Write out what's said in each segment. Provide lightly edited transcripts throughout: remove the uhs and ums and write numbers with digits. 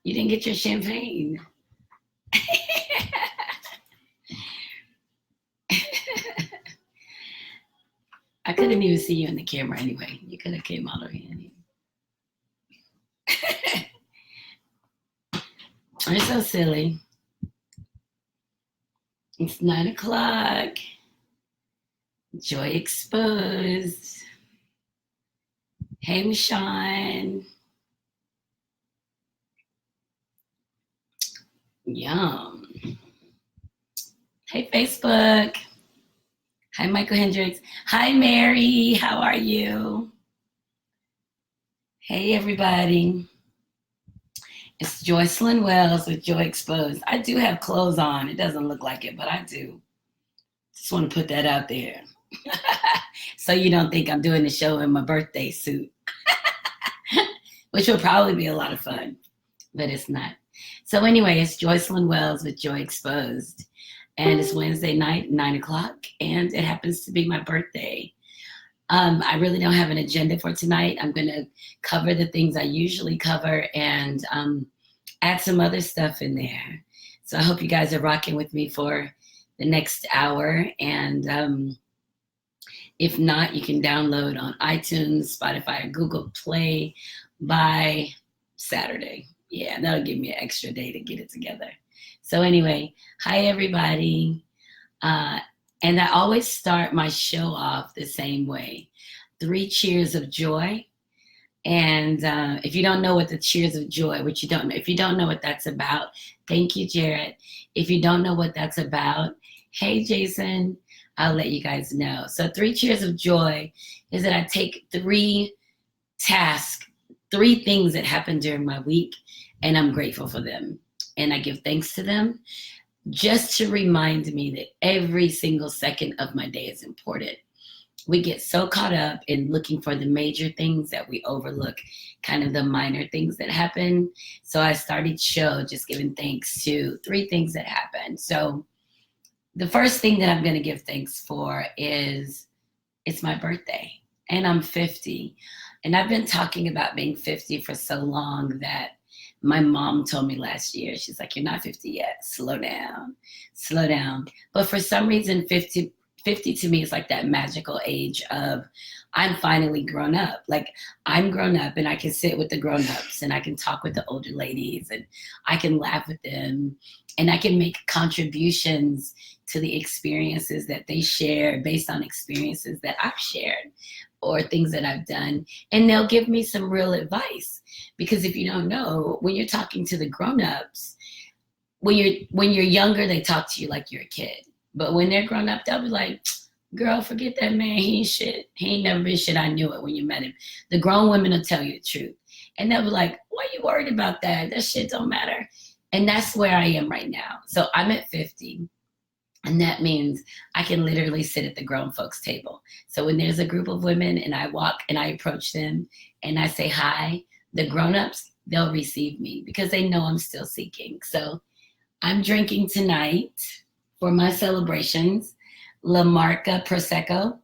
You didn't get your champagne. I couldn't even see you in the camera anyway. You could have came out of here anyway. I'm so silly. It's 9 o'clock. Joy exposed. Hey, Michonne. Yum. Hey, Facebook. Hi, Michael Hendricks. Hi, Mary. How are you? Hey, everybody. It's Joycelyn Wells with Joy Exposed. I do have clothes on. It doesn't look like it, but I do. Just want to put that out there. So you don't think I'm doing the show in my birthday suit, which will probably be a lot of fun, but it's not. So anyway, it's Joycelyn Wells with Joy Exposed. And it's Wednesday night, 9 o'clock, and it happens to be my birthday. I really don't have an agenda for tonight. I'm going to cover the things I usually cover and add some other stuff in there. So I hope you guys are rocking with me for the next hour. And if not, you can download on iTunes, Spotify, or Google Play by Saturday. Yeah, that'll give me an extra day to get it together. So anyway, hi everybody. And I always start my show off the same way. 3 cheers of joy. And if you don't know what the cheers of joy, which you don't know, if you don't know what that's about, thank you, Jared. If you don't know what that's about, hey, Jason, I'll let you guys know. So 3 cheers of joy is that I take 3 tasks, 3 things that happened during my week, and I'm grateful for them. And I give thanks to them just to remind me that every single second of my day is important. We get so caught up in looking for the major things that we overlook kind of the minor things that happen. So I started show just giving thanks to 3 things that happened. So the first thing that I'm going to give thanks for is it's my birthday and I'm 50. And I've been talking about being 50 for so long that my mom told me last year, she's like, you're not 50 yet. Slow down, slow down. But for some reason, 50 to me is like that magical age of I'm finally grown up. Like I'm grown up and I can sit with the grown-ups and I can talk with the older ladies and I can laugh with them and I can make contributions to the experiences that they share based on experiences that I've shared or things that I've done. And they'll give me some real advice. Because if you don't know, when you're talking to the grown-ups, when you're younger, they talk to you like you're a kid. But when they're grown up, they'll be like, girl, forget that man. He ain't shit. He ain't never been shit. I knew it when you met him. The grown women will tell you the truth. And they'll be like, why are you worried about that? That shit don't matter. And that's where I am right now. So I'm at 50. And that means I can literally sit at the grown folks table. So when there's a group of women and I walk and I approach them and I say hi, the grown-ups, they'll receive me because they know I'm still seeking. So I'm drinking tonight for my celebrations, La Marca Prosecco.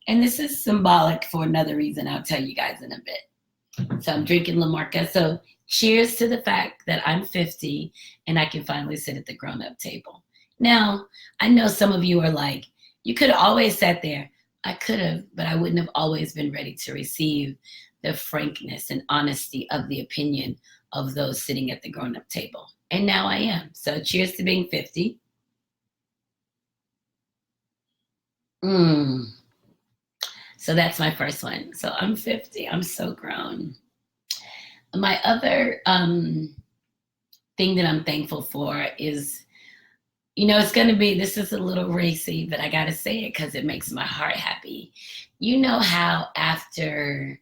And this is symbolic for another reason I'll tell you guys in a bit. So I'm drinking La Marca. So cheers to the fact that I'm 50 and I can finally sit at the grown-up table. Now, I know some of you are like, you could have always sat there. I could have, but I wouldn't have always been ready to receive the frankness and honesty of the opinion of those sitting at the grown-up table. And now I am. So cheers to being 50. So that's my first one. So I'm 50. I'm so grown. My other thing that I'm thankful for is, it's going to be, this is a little racy, but I got to say it because it makes my heart happy. You know how after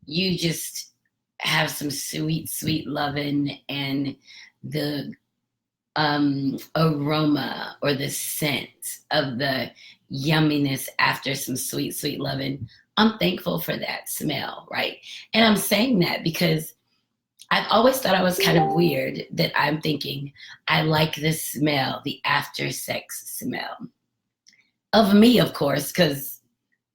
you just have some sweet, sweet loving and the aroma or the scent of the yumminess after some sweet, sweet loving, I'm thankful for that smell, right? And I'm saying that because I've always thought I was kind of weird that I'm thinking I like the smell, the after sex smell of me, of course, because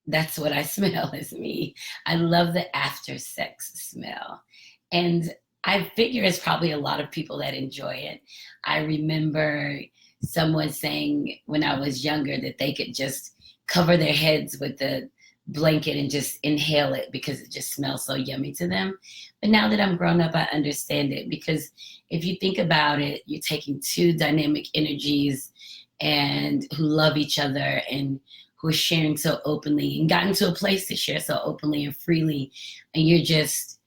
that's what I smell is me. I love the after sex smell. And I figure it's probably a lot of people that enjoy it. I remember someone saying when I was younger that they could just cover their heads with the blanket and just inhale it because it just smells so yummy to them. But now that I'm grown up, I understand it, because if you think about it, you're taking two dynamic energies and who love each other and who are sharing so openly and gotten to a place to share so openly and freely, and you're just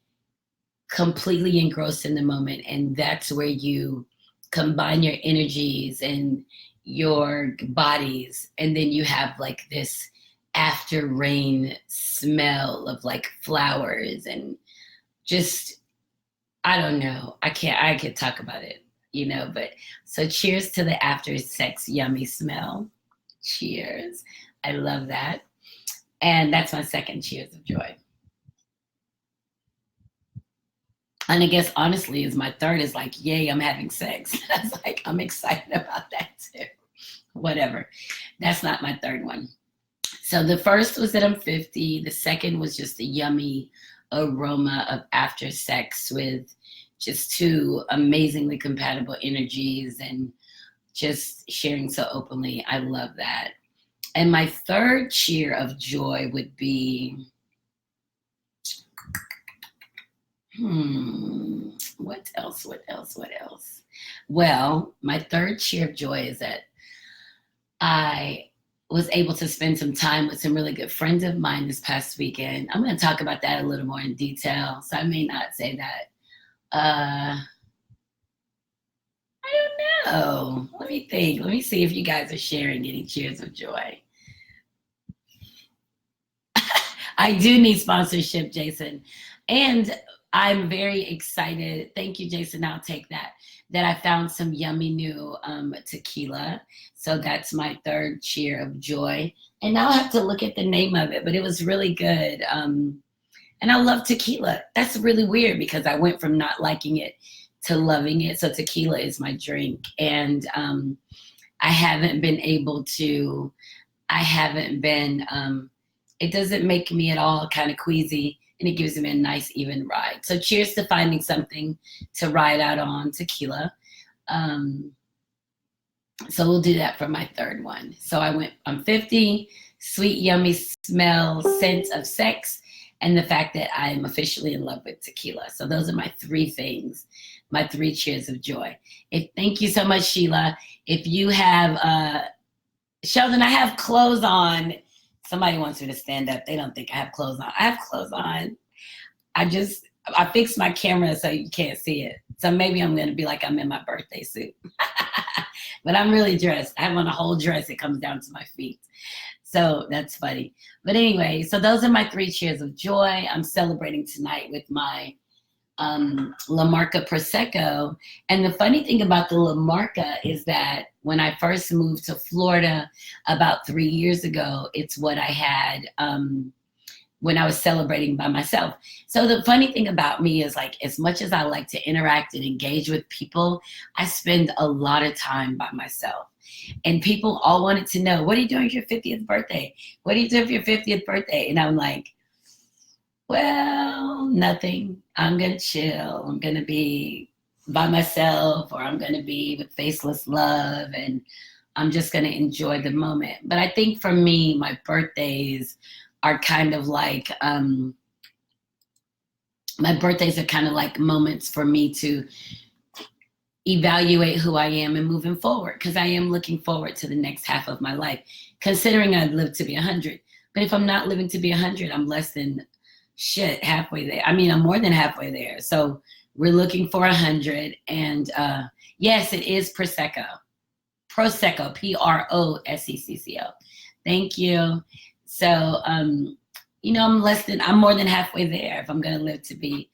completely engrossed in the moment. And that's where you combine your energies and your bodies, and then you have like this after rain smell of like flowers and just, I don't know, I could talk about it, but so cheers to the after sex yummy smell. Cheers. I love that. And that's my second cheers of joy. And I guess honestly is my third is like, yay, I'm having sex. That's like, I'm excited about that too. Whatever. That's not my third one. So the first was that I'm 50. The second was just the yummy aroma of after sex with just two amazingly compatible energies and just sharing so openly. I love that. And my third cheer of joy would be, what else? Well, my third cheer of joy is that I was able to spend some time with some really good friends of mine this past weekend. I'm going to talk about that a little more in detail, so I may not say that. I don't know. Let me think. Let me see if you guys are sharing any cheers of joy. I do need sponsorship, Jason. And I'm very excited. Thank you, Jason. I'll take that. That I found some yummy new tequila. So that's my third cheer of joy. And now I have to look at the name of it, but it was really good. And I love tequila. That's really weird because I went from not liking it to loving it. So tequila is my drink. And I haven't been, it doesn't make me at all kind of queasy, and it gives me a nice even ride. So cheers to finding something to ride out on, tequila. So we'll do that for my third one. So I'm 50, sweet, yummy smell, scent of sex, and the fact that I'm officially in love with tequila. So those are my three things, my three cheers of joy. Thank you so much, Sheila. If you have, Sheldon, I have clothes on. Somebody wants me to stand up. They don't think I have clothes on. I have clothes on. I fixed my camera so you can't see it. So maybe I'm going to be like I'm in my birthday suit. But I'm really dressed. I have on a whole dress. It comes down to my feet. So that's funny. But anyway, so those are my three cheers of joy. I'm celebrating tonight with my La Marca Prosecco. And the funny thing about the La Marca is that when I first moved to Florida about 3 years ago, it's what I had when I was celebrating by myself. So the funny thing about me is, like, as much as I like to interact and engage with people, I spend a lot of time by myself. And people all wanted to know, what are you doing for your 50th birthday? What are you doing for your 50th birthday? And I'm like, well, nothing. I'm going to chill. I'm going to be by myself, or I'm going to be with faceless love, and I'm just going to enjoy the moment. But I think for me, my birthdays are kind of like, moments for me to evaluate who I am and moving forward, because I am looking forward to the next half of my life, considering I'd live to be 100. But if I'm not living to be 100, I'm less than halfway there. I mean, I'm more than halfway there. So we're looking for 100. And yes, it is Prosecco. Prosecco, Prosecco. Thank you. So, I'm more than halfway there if I'm going to live to be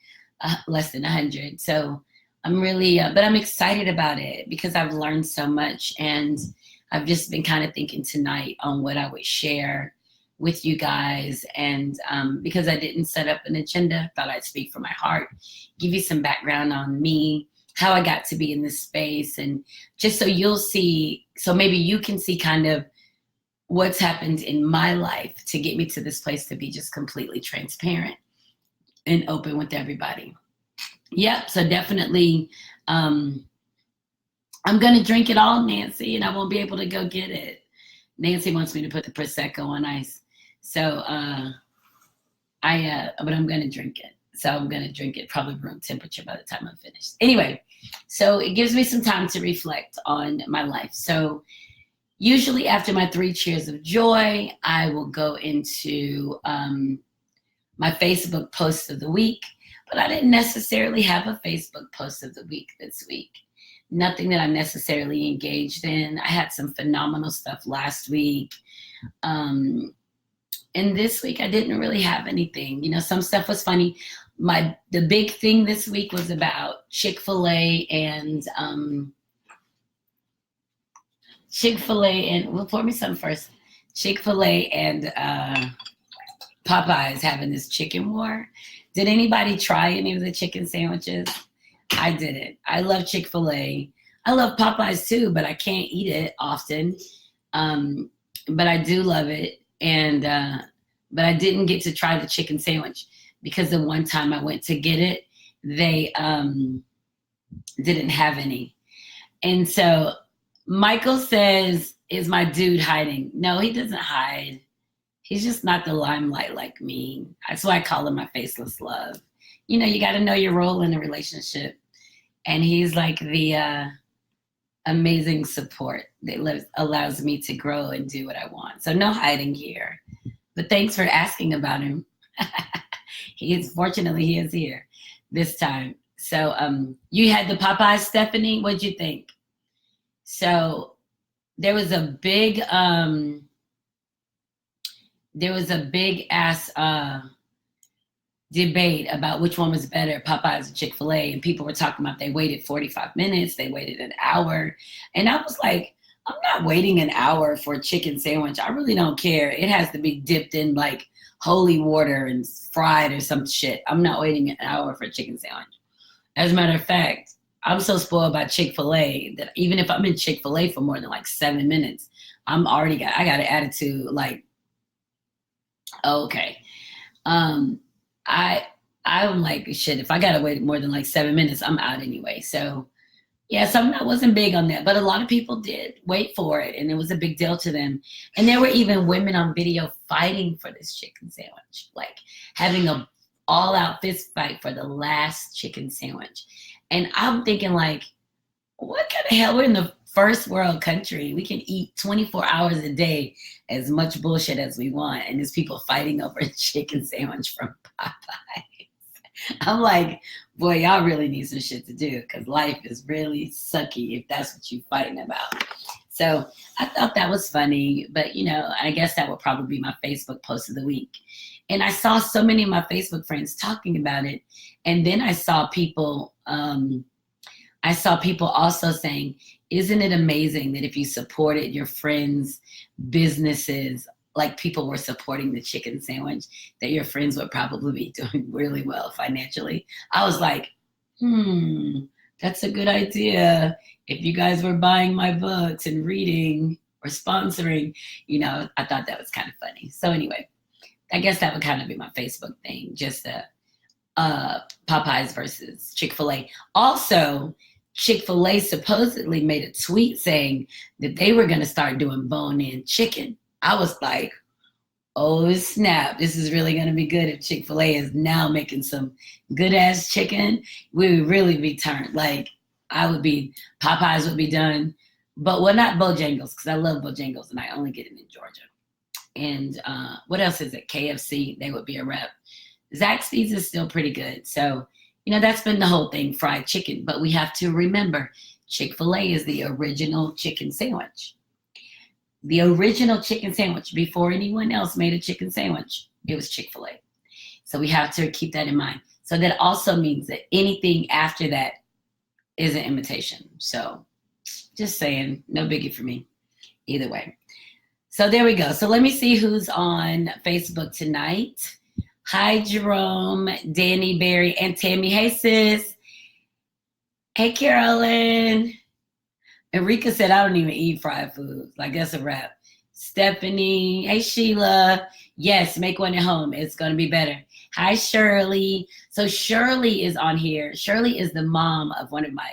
less than 100. So I'm really, but I'm excited about it because I've learned so much. And I've just been kind of thinking tonight on what I would share with you guys. And because I didn't set up an agenda, thought I'd speak from my heart, give you some background on me, how I got to be in this space, and just so you'll see, so maybe you can see kind of what's happened in my life to get me to this place to be just completely transparent and open with everybody. Yep. So definitely, I'm going to drink it all, Nancy, and I won't be able to go get it. Nancy wants me to put the Prosecco on ice. So, but I'm going to drink it. So I'm going to drink it probably room temperature by the time I'm finished. Anyway, so it gives me some time to reflect on my life. So usually after my 3 cheers of joy, I will go into my Facebook post of the week, but I didn't necessarily have a Facebook post of the week this week. Nothing that I'm necessarily engaged in. I had some phenomenal stuff last week. And this week I didn't really have anything. You know, some stuff was funny. The big thing this week was about Chick-fil-A and well, pour me some first. Chick-fil-A and Popeyes having this chicken war. Did anybody try any of the chicken sandwiches? I didn't. I love Chick-fil-A. I love Popeyes too, but I can't eat it often. But I do love it. And but I didn't get to try the chicken sandwich because the one time I went to get it, they didn't have any. And so Michael says, is my dude hiding? No, he doesn't hide. He's just not the limelight like me. That's why I call him my faceless love. You know, you got to know your role in a relationship. And he's like the amazing support that allows me to grow and do what I want. So no hiding here. But thanks for asking about him. Fortunately, he is here this time. So you had the Popeyes, Stephanie. What'd you think? So there was a big ass debate about which one was better, Popeyes or Chick-fil-A, and people were talking about they waited 45 minutes, they waited an hour, and I was like, I'm not waiting an hour for a chicken sandwich. I really don't care. It has to be dipped in like holy water and fried or some shit. I'm not waiting an hour for a chicken sandwich. As a matter of fact, I'm so spoiled by Chick-fil-A that even if I'm in Chick-fil-A for more than like 7 minutes, I got an attitude like, okay. I'm like, shit, if I gotta wait more than like 7 minutes, I'm out anyway. So yeah, I wasn't big on that, but a lot of people did wait for it, and it was a big deal to them. And there were even women on video fighting for this chicken sandwich, like having a all-out fist fight for the last chicken sandwich. And I'm thinking like, what kind of hell? We're in the first world country. We can eat 24 hours a day as much bullshit as we want, and there's people fighting over a chicken sandwich from Popeye. I'm like, boy, y'all really need some shit to do because life is really sucky if that's what you're fighting about. So I thought that was funny, but you know, I guess that would probably be my Facebook post of the week. And I saw so many of my Facebook friends talking about it, and then I saw people also saying, isn't it amazing that if you supported your friends' businesses, like people were supporting the chicken sandwich, that your friends would probably be doing really well financially? I was like, that's a good idea. If you guys were buying my books and reading or sponsoring, you know, I thought that was kind of funny. So anyway, I guess that would kind of be my Facebook thing, just Popeyes versus Chick-fil-A. Also, Chick-fil-A supposedly made a tweet saying that they were going to start doing bone-in chicken. I was like, oh snap, this is really going to be good if Chick-fil-A is now making some good-ass chicken. We would really be turned. Like, Popeyes would be done. But, well, not Bojangles, because I love Bojangles, and I only get it in Georgia. And what else is it? KFC, they would be a rep. Zaxby's is still pretty good. So, you know, that's been the whole thing, fried chicken. But we have to remember, Chick-fil-A is the original chicken sandwich. The original chicken sandwich, before anyone else made a chicken sandwich, it was Chick-fil-A. So we have to keep that in mind. So that also means that anything after that is an imitation. So just saying, no biggie for me either way. So there we go. So let me see who's on Facebook tonight. Hi, Jerome, Danny, Barry, and Tammy. Hey, sis. Hey, Carolyn. Enrica said, I don't even eat fried foods. Like, that's a wrap. Stephanie. Hey, Sheila. Yes, make one at home. It's going to be better. Hi, Shirley. So Shirley is on here. Shirley is the mom of one of my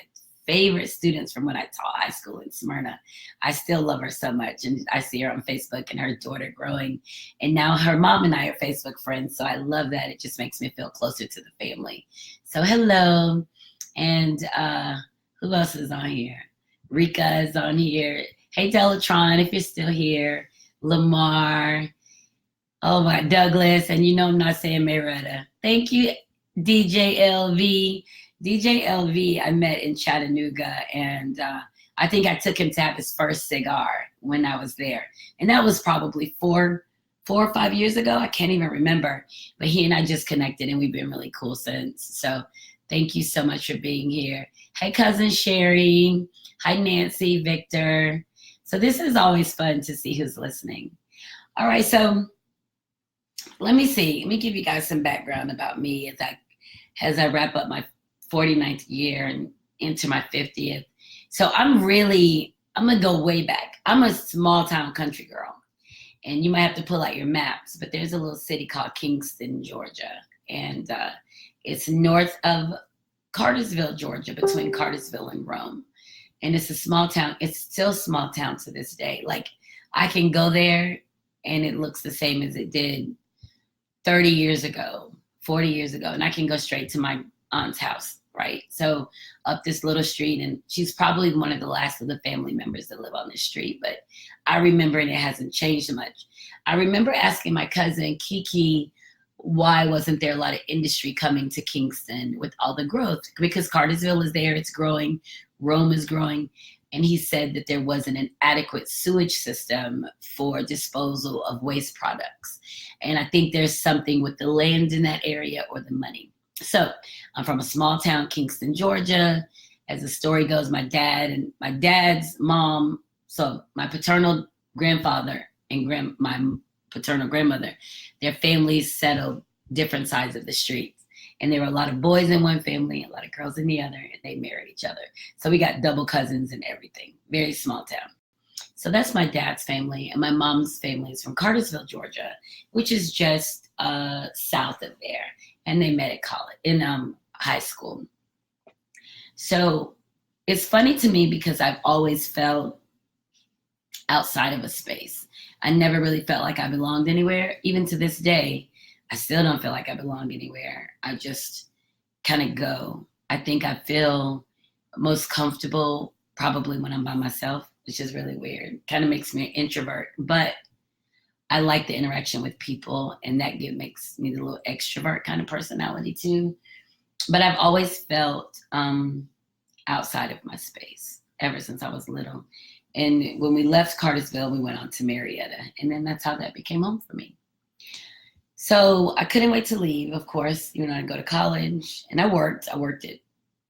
favorite students from when I taught high school in Smyrna. I still love her so much. And I see her on Facebook and her daughter growing. And now her mom and I are Facebook friends. So I love that. It just makes me feel closer to the family. So hello. And who else is on here? Rika is on here. Hey, Delatron, if you're still here. Lamar. Oh my, Douglas, and you know I'm not saying Marietta. Thank you, DJ LV. DJ LV I met in Chattanooga, and I think I took him to have his first cigar when I was there. And that was probably four or 5 years ago. I can't even remember. But he and I just connected, and we've been really cool since. So thank you so much for being here. Hey, cousin Sherry. Hi, Nancy, Victor. So this is always fun to see who's listening. All right, so let me see. Let me give you guys some background about me as I wrap up my 49th year and into my 50th. So I'm going to go way back. I'm a small town country girl. And you might have to pull out your maps, but there's a little city called Kingston, Georgia. And it's north of Cartersville, Georgia, between Cartersville and Rome. And it's a small town. It's still a small town to this day. Like, I can go there and it looks the same as it did 30 years ago, 40 years ago, and I can go straight to my aunt's house, right? So up this little street, and she's probably one of the last of the family members that live on this street, but I remember, and it hasn't changed much. I remember asking my cousin Kiki, why wasn't there a lot of industry coming to Kingston with all the growth? Because Cartersville is there, it's growing, Rome is growing. And he said that there wasn't an adequate sewage system for disposal of waste products. And I think there's something with the land in that area or the money. So I'm from a small town, Kingston, Georgia. As the story goes, my dad and my dad's mom, so my paternal grandfather and my paternal grandmother, their families settled different sides of the street. And there were a lot of boys in one family, a lot of girls in the other, and they married each other. So we got double cousins and everything. Very small town. So that's my dad's family. And my mom's family is from Cartersville, Georgia, which is just south of there. And they met at college, in high school. So it's funny to me because I've always felt outside of a space. I never really felt like I belonged anywhere. Even to this day, I still don't feel like I belong anywhere. I just kind of go. I think I feel most comfortable probably when I'm by myself, which is really weird. Kind of makes me an introvert, but I like the interaction with people, and that makes me the little extrovert kind of personality too. But I've always felt outside of my space ever since I was little. And when we left Cartersville, we went on to Marietta, and then that's how that became home for me. So I couldn't wait to leave, of course. I go to college, and I worked. I worked at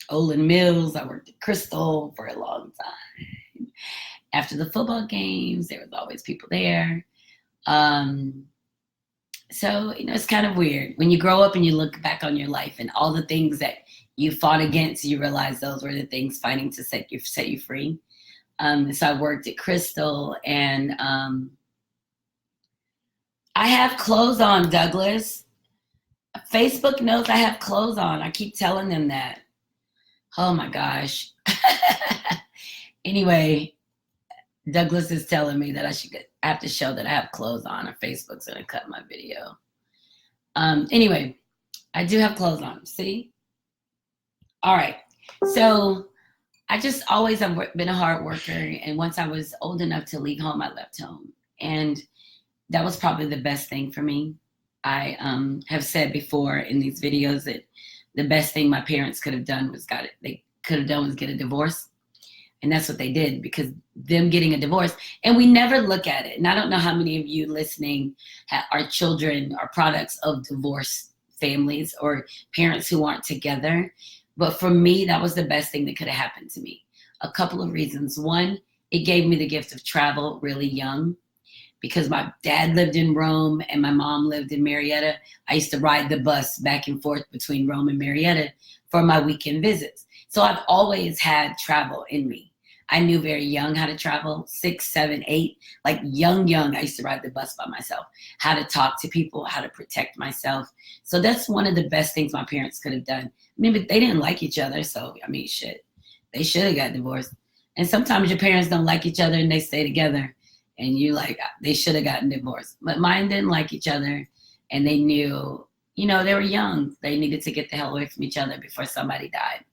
Olin Mills. I worked at Crystal for a long time. After the football games, there was always people there. So, it's kind of weird. When you grow up and you look back on your life and all the things that you fought against, you realize those were the things fighting to set you free. So I worked at Crystal, and I have clothes on, Douglas. Facebook knows I have clothes on. I keep telling them that. Oh my gosh. Anyway, Douglas is telling me that I have to show that I have clothes on, or Facebook's gonna cut my video. Anyway, I do have clothes on. See? All right. So I just always have been a hard worker, and once I was old enough to leave home, I left home, and that was probably the best thing for me. I have said before in these videos that the best thing my parents could have done was get a divorce. And that's what they did, because them getting a divorce, and we never look at it. And I don't know how many of you listening are children or products of divorced families or parents who aren't together. But for me, that was the best thing that could have happened to me. A couple of reasons. One, it gave me the gift of travel really young, because my dad lived in Rome and my mom lived in Marietta. I used to ride the bus back and forth between Rome and Marietta for my weekend visits. So I've always had travel in me. I knew very young how to travel, 6, 7, 8, like young. I used to ride the bus by myself, how to talk to people, how to protect myself. So that's one of the best things my parents could have done. I mean, but they didn't like each other. So, I mean, shit, they should have got divorced. And sometimes your parents don't like each other and they stay together. And you like, they should have gotten divorced. But mine didn't like each other. And they knew, they were young. They needed to get the hell away from each other before somebody died.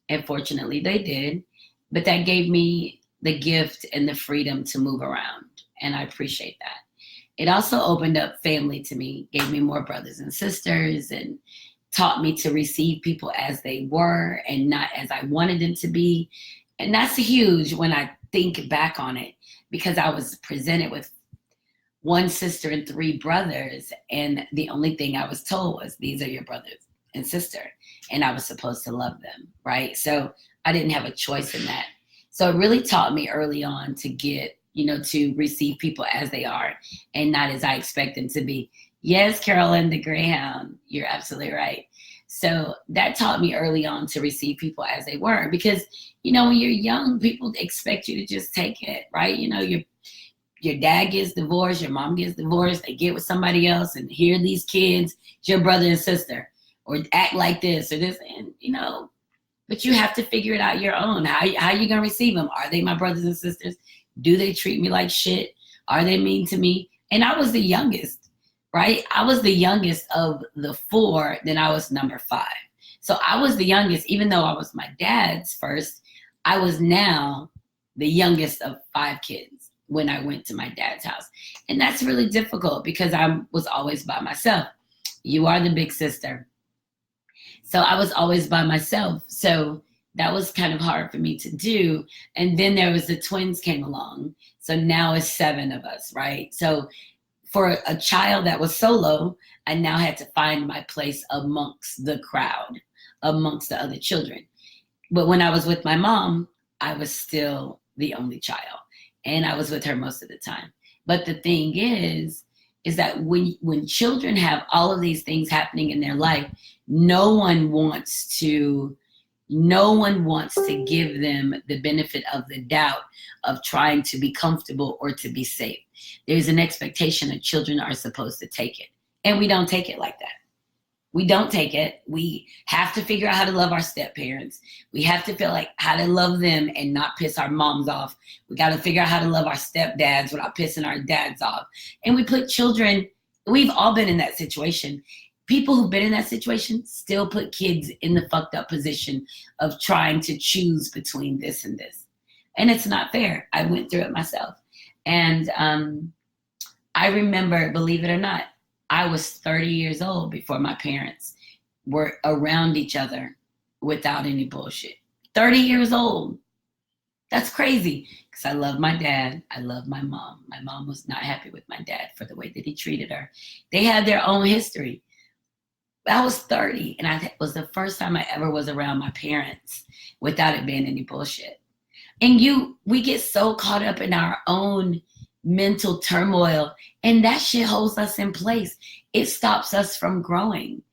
And fortunately, they did. But that gave me the gift and the freedom to move around. And I appreciate that. It also opened up family to me, gave me more brothers and sisters, and taught me to receive people as they were and not as I wanted them to be. And that's huge when I think back on it, because I was presented with one sister and 3 brothers. And the only thing I was told was, these are your brothers and sister. And I was supposed to love them, right? So I didn't have a choice in that. So it really taught me early on to get, to receive people as they are and not as I expect them to be. Yes, Carolyn the Greyhound, you're absolutely right. So that taught me early on to receive people as they were, because, when you're young, people expect you to just take it, right? Your dad gets divorced, your mom gets divorced, they get with somebody else, and here these kids, it's your brother and sister, or act like this or this, and, but you have to figure it out your own. How are you going to receive them? Are they my brothers and sisters? Do they treat me like shit? Are they mean to me? And I was the youngest, right? I was the youngest of the 4, then I was number 5. So I was the youngest, even though I was my dad's first, I was now the youngest of 5 kids when I went to my dad's house. And that's really difficult because I was always by myself. You are the big sister. So I was always by myself. So that was kind of hard for me to do. And then there was the twins came along. So now it's 7 of us, right? So for a child that was solo, I now had to find my place amongst the crowd, amongst the other children. But when I was with my mom, I was still the only child. And I was with her most of the time. But the thing is that when children have all of these things happening in their life, no one wants to give them the benefit of the doubt of trying to be comfortable or to be safe. There's an expectation that children are supposed to take it. And we don't take it like that. We don't take it. We have to figure out how to love our step parents. We have to feel like how to love them and not piss our moms off. We got to figure out how to love our stepdads without pissing our dads off. And we put children, we've all been in that situation. People who've been in that situation still put kids in the fucked up position of trying to choose between this and this. And it's not fair. I went through it myself. And I remember, believe it or not, I was 30 years old before my parents were around each other without any bullshit. 30 years old. That's crazy. Because I love my dad. I love my mom. My mom was not happy with my dad for the way that he treated her. They had their own history. I was 30, and it was the first time I ever was around my parents without it being any bullshit. And we get so caught up in our own mental turmoil, and that shit holds us in place. It stops us from growing.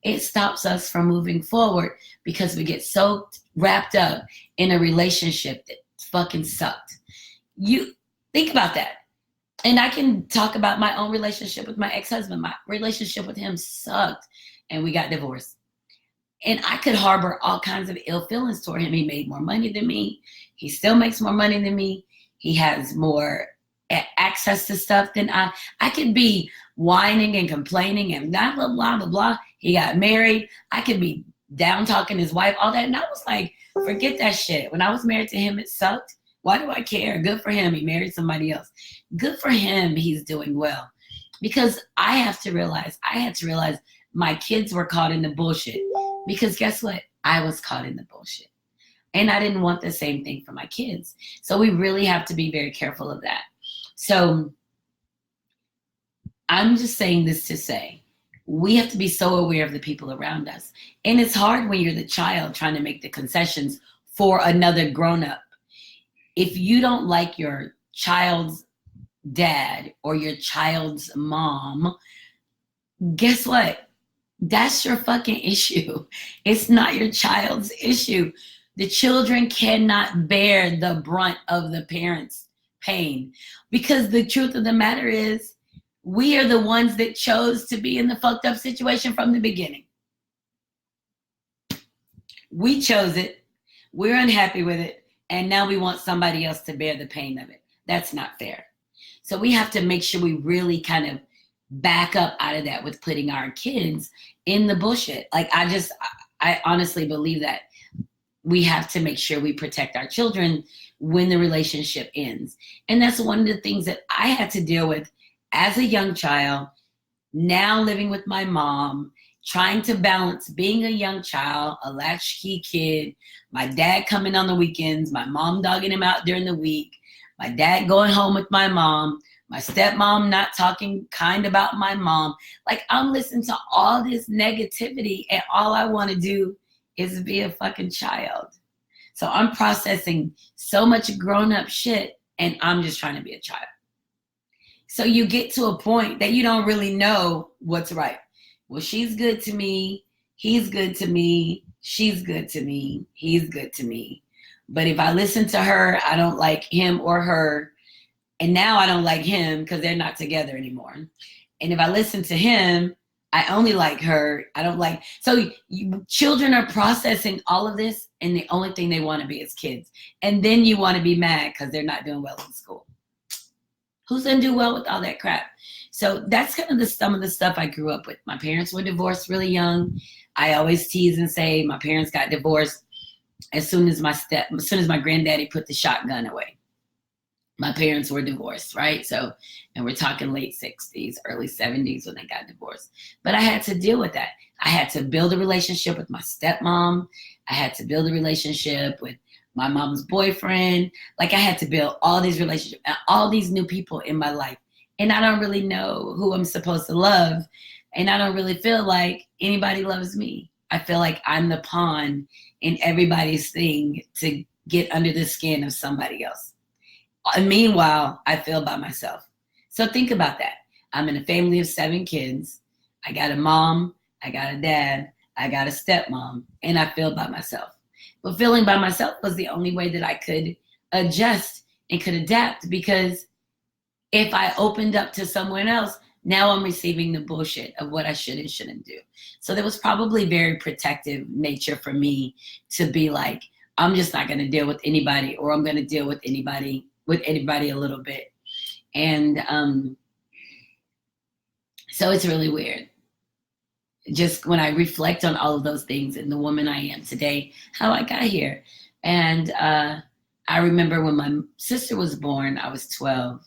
It stops us from moving forward because we get so wrapped up in a relationship that fucking sucked. You think about that. And I can talk about my own relationship with my ex-husband. My relationship with him sucked, and we got divorced. And I could harbor all kinds of ill feelings toward him. He made more money than me. He still makes more money than me. He has more access to stuff than I could be whining and complaining and blah, blah, blah, blah, blah. He got married. I could be down talking his wife, all that. And I was like, forget that shit. When I was married to him, it sucked. Why do I care? Good for him. He married somebody else. Good for him. He's doing well. Because I had to realize my kids were caught in the bullshit. Because guess what? I was caught in the bullshit. And I didn't want the same thing for my kids. So we really have to be very careful of that. So I'm just saying this to say, we have to be so aware of the people around us. And it's hard when you're the child trying to make the concessions for another grown-up. If you don't like your child's dad or your child's mom, guess what? That's your fucking issue. It's not your child's issue. The children cannot bear the brunt of the parents' pain, because the truth of the matter is, we are the ones that chose to be in the fucked up situation from the beginning. We chose it. We're unhappy with it. And now we want somebody else to bear the pain of it. That's not fair. So we have to make sure we really kind of back up out of that with putting our kids in the bullshit. Like, I honestly believe that we have to make sure we protect our children when the relationship ends. And that's one of the things that I had to deal with as a young child, now living with my mom, trying to balance being a young child, a latchkey kid, my dad coming on the weekends, my mom dogging him out during the week, my dad going home with my mom, my stepmom not talking kind about my mom. Like, I'm listening to all this negativity, and all I want to do is be a fucking child. So I'm processing so much grown-up shit, and I'm just trying to be a child. So you get to a point that you don't really know what's right. Well, she's good to me, he's good to me, she's good to me, he's good to me. But if I listen to her, I don't like him or her. And now I don't like him because they're not together anymore. And if I listen to him, I only like her. I don't like. So children are processing all of this, and the only thing they want to be is kids. And then you want to be mad because they're not doing well in school. Who's going to do well with all that crap? So that's kind of some of the stuff I grew up with. My parents were divorced really young. I always tease and say my parents got divorced as soon as my granddaddy put the shotgun away. My parents were divorced, right? So, and we're talking late 60s, early 70s when they got divorced. But I had to deal with that. I had to build a relationship with my stepmom. I had to build a relationship with my mom's boyfriend. Like, I had to build all these relationships, all these new people in my life. And I don't really know who I'm supposed to love. And I don't really feel like anybody loves me. I feel like I'm the pawn in everybody's thing to get under the skin of somebody else. And meanwhile, I feel by myself. So think about that. I'm in a family of 7 kids. I got a mom, I got a dad, I got a stepmom, and I feel by myself. But feeling by myself was the only way that I could adjust and could adapt, because if I opened up to someone else, now I'm receiving the bullshit of what I should and shouldn't do. So there was probably very protective nature for me to be like, I'm just not going to deal with anybody, or I'm going to deal with anybody a little bit. And so it's really weird. Just when I reflect on all of those things and the woman I am today, how I got here. And I remember when my sister was born, I was 12.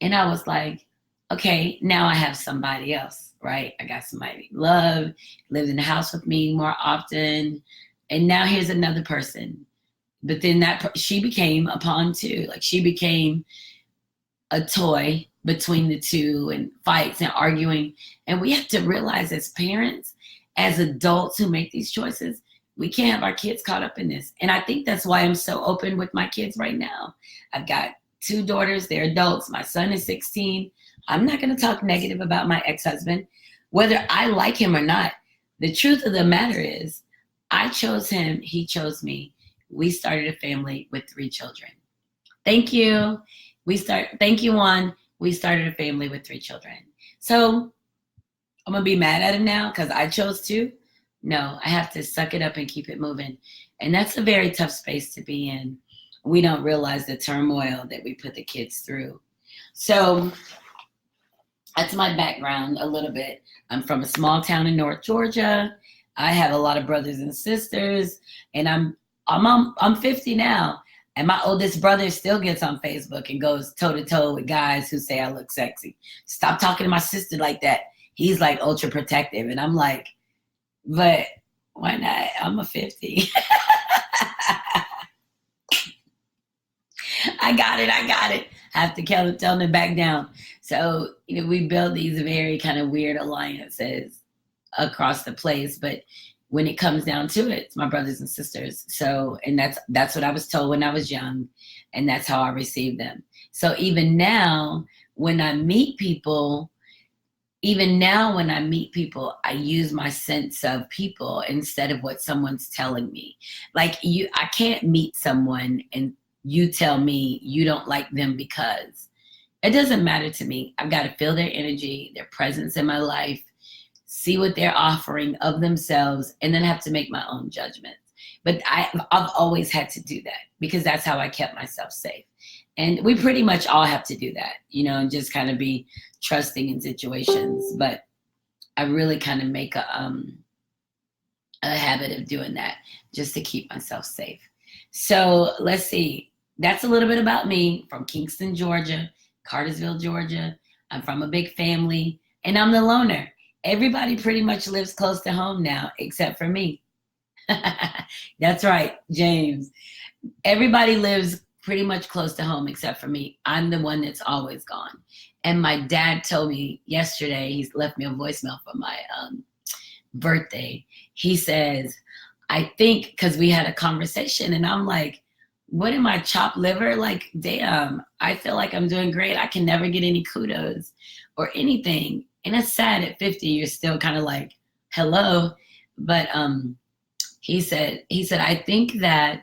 And I was like, okay, now I have somebody else, right? I got somebody I love, lived in the house with me more often. And now here's another person. But then she became a pawn too. Like, she became a toy between the two, and fights and arguing. And we have to realize, as parents, as adults who make these choices, we can't have our kids caught up in this. And I think that's why I'm so open with my kids right now. I've got 2 daughters, they're adults. My son is 16. I'm not going to talk negative about my ex-husband, whether I like him or not. The truth of the matter is, I chose him, he chose me. We started a family with 3 children. Thank you. Thank you, Juan. We started a family with 3 children. So I'm going to be mad at him now because I chose to? No, I have to suck it up and keep it moving. And that's a very tough space to be in. We don't realize the turmoil that we put the kids through. So that's my background a little bit. I'm from a small town in North Georgia. I have a lot of brothers and sisters, and I'm 50 now, and my oldest brother still gets on Facebook and goes toe-to-toe with guys who say I look sexy. Stop talking to my sister like that. He's like ultra protective, and I'm like, but why not? I'm a 50. I got it. I have to tell them to back down. So, we build these very kind of weird alliances across the place, but when it comes down to it, it's my brothers and sisters. So, and that's what I was told when I was young, and that's how I received them. So even now, when I meet people, even now when I meet people, I use my sense of people instead of what someone's telling me. Like I can't meet someone and you tell me you don't like them because it doesn't matter to me. I've got to feel their energy, their presence in my life, see what they're offering of themselves, and then have to make my own judgments. But I've always had to do that because that's how I kept myself safe. And we pretty much all have to do that, and just kind of be trusting in situations. But I really kind of make a habit of doing that just to keep myself safe. So let's see. That's a little bit about me from Kingston, Georgia, Cartersville, Georgia. I'm from a big family, and I'm the loner. Everybody pretty much lives close to home now, except for me. That's right, James. Everybody lives pretty much close to home except for me. I'm the one that's always gone. And my dad told me yesterday, he's left me a voicemail for my birthday. He says, I think, because we had a conversation, and I'm like, what am I, chopped liver? Like, damn, I feel like I'm doing great. I can never get any kudos or anything. And it's sad at 50, you're still kind of like, hello. But he said, I think that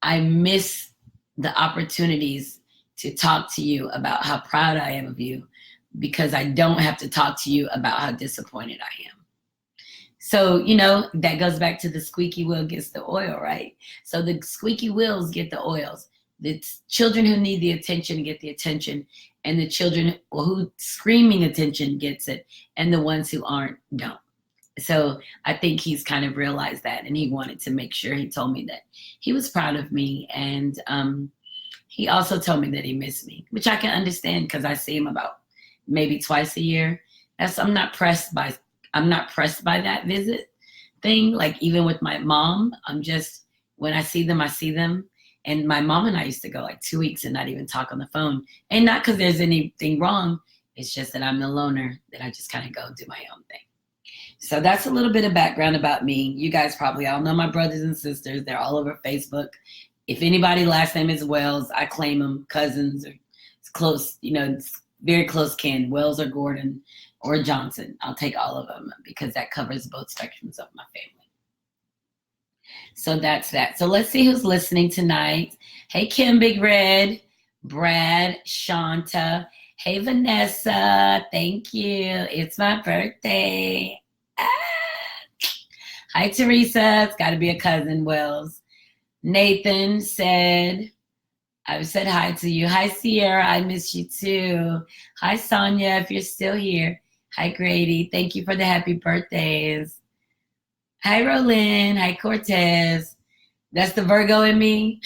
I miss the opportunities to talk to you about how proud I am of you because I don't have to talk to you about how disappointed I am. So, that goes back to the squeaky wheel gets the oil, right? So the squeaky wheels get the oils. The children who need the attention get the attention, and the children who screaming attention gets it, and the ones who aren't don't. So I think he's kind of realized that, and he wanted to make sure. He told me that he was proud of me, and he also told me that he missed me, which I can understand because I see him about maybe twice a year. I'm not pressed by that visit thing. Like even with my mom, when I see them, I see them. And my mom and I used to go like 2 weeks and not even talk on the phone. And not because there's anything wrong. It's just that I'm the loner, that I just kind of go do my own thing. So that's a little bit of background about me. You guys probably all know my brothers and sisters. They're all over Facebook. If anybody last name is Wells, I claim them, cousins, or it's close, it's very close kin, Wells or Gordon or Johnson. I'll take all of them because that covers both spectrums of my family. So that's that. So let's see who's listening tonight. Hey, Kim Big Red, Brad, Shanta. Hey, Vanessa. Thank you. It's my birthday. Hi, Teresa. It's got to be a cousin, Wells. Nathan said, I've said hi to you. Hi, Sierra. I miss you too. Hi, Sonia, if you're still here. Hi, Grady. Thank you for the happy birthdays. Hi, Rolyn. Hi, Cortez. That's the Virgo in me.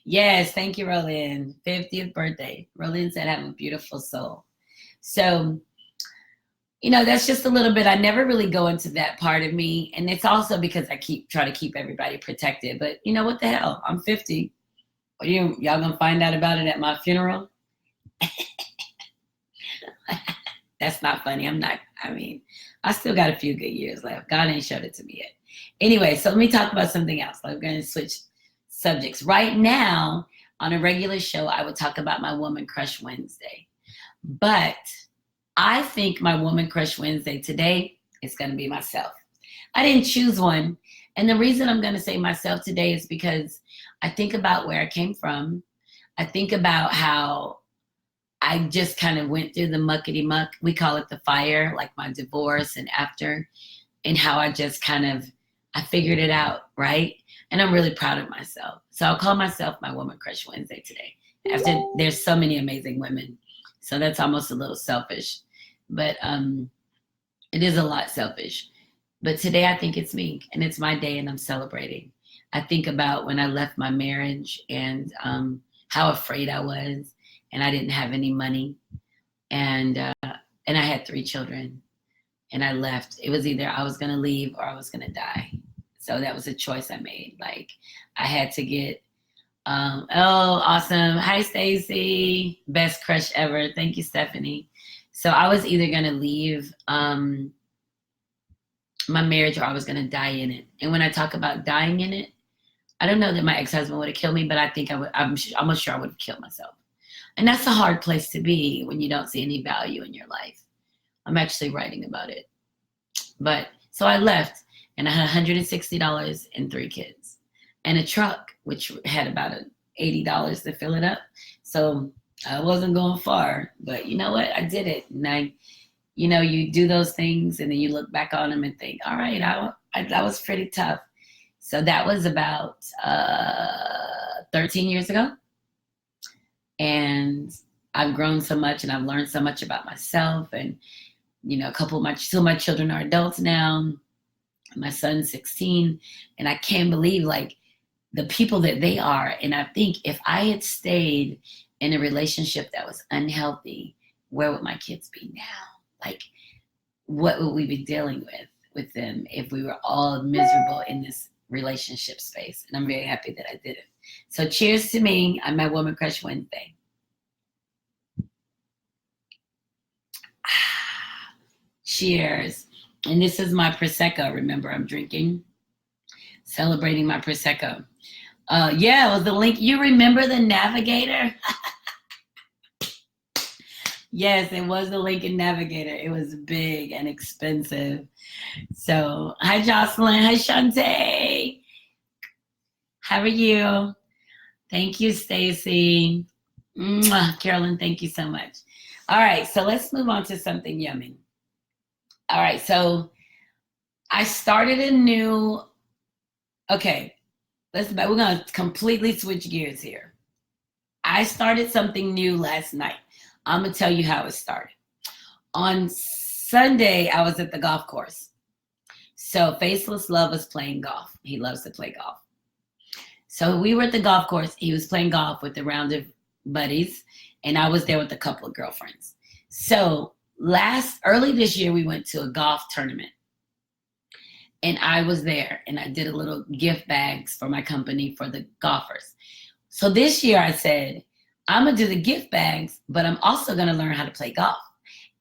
Yes, thank you, Rolyn. 50th birthday. Rolyn said, have a beautiful soul. So, that's just a little bit. I never really go into that part of me. And it's also because I try to keep everybody protected. But what the hell? I'm 50. Y'all gonna find out about it at my funeral? That's not funny. I still got a few good years left. God ain't showed it to me yet. Anyway, so let me talk about something else. I'm going to switch subjects. Right now, on a regular show, I would talk about my Woman Crush Wednesday. But I think my Woman Crush Wednesday today is going to be myself. I didn't choose one. And the reason I'm going to say myself today is because I think about where I came from. I think about how I just kind of went through the muckety muck. We call it the fire, like my divorce and after, and how I just I figured it out, right? And I'm really proud of myself. So I'll call myself my Woman Crush Wednesday today. After there's so many amazing women. So that's almost a little selfish, but it is a lot selfish. But today I think it's me and it's my day and I'm celebrating. I think about when I left my marriage and how afraid I was. And I didn't have any money, and I had 3 children, and I left. It was either I was gonna leave or I was gonna die. So that was a choice I made. Like I had to get. Oh, awesome! Hi, Stacy. Best crush ever. Thank you, Stephanie. So I was either gonna leave my marriage or I was gonna die in it. And when I talk about dying in it, I don't know that my ex-husband would have killed me, but I think I would. I'm almost sure I would have killed myself. And that's a hard place to be when you don't see any value in your life. I'm actually writing about it. But so I left and I had $160 and 3 kids and a truck, which had about $80 to fill it up. So I wasn't going far, but you know what? I did it. And you do those things and then you look back on them and think, all right, that was pretty tough. So that was about 13 years ago. And I've grown so much and I've learned so much about myself. And, two of my children are adults now. My son's 16. And I can't believe like the people that they are. And I think if I had stayed in a relationship that was unhealthy, where would my kids be now? Like, what would we be dealing with them if we were all miserable in this relationship space? And I'm very happy that I did it. So cheers to me on my Woman Crush Wednesday. Cheers. And this is my Prosecco. Remember, I'm drinking, celebrating my Prosecco. Yeah, it was the link. You remember the Navigator? Yes, it was the Lincoln Navigator. It was big and expensive. So, hi, Joycelyn. Hi, Shantae. How are you? Thank you, Stacy. Carolyn, thank you so much. All right, so let's move on to something yummy. All right, so I started a new, okay, we're going to completely switch gears here. I started something new last night. I'm going to tell you how it started. On Sunday, I was at the golf course. So Faceless Love was playing golf. He loves to play golf. So we were at the golf course. He was playing golf with a round of buddies, and I was there with a couple of girlfriends. So early this year, we went to a golf tournament. And I was there, and I did a little gift bags for my company for the golfers. So this year I said, I'm going to do the gift bags, but I'm also going to learn how to play golf.